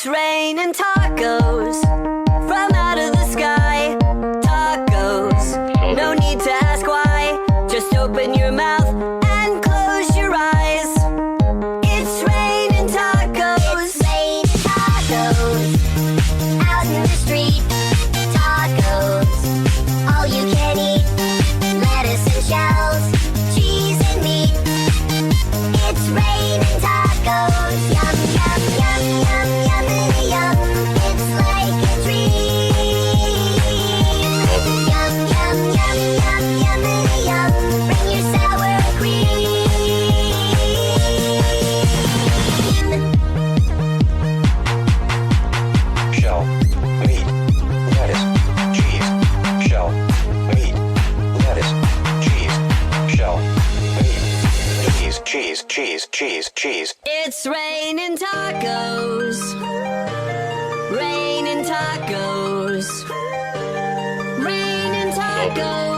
raining tacos from out of the sky. Tacos, no need to ask why. Just open your mouth and close your eyes. It's raining tacos. It's raining tacos out in the street. Tacos, all you can eat. Lettuce and shells, cheese and meat. It's raining tacos. Yum, yum, yum, yum, yummity yum. It's like a dream. Yum, yum, yum, yum, yummity yum. Bring your sour cream. Shell, meat, lettuce, cheese. Shell, meat, lettuce, cheese. Shell, meat, cheese. It's raining tacos. Raining tacos. Raining tacos.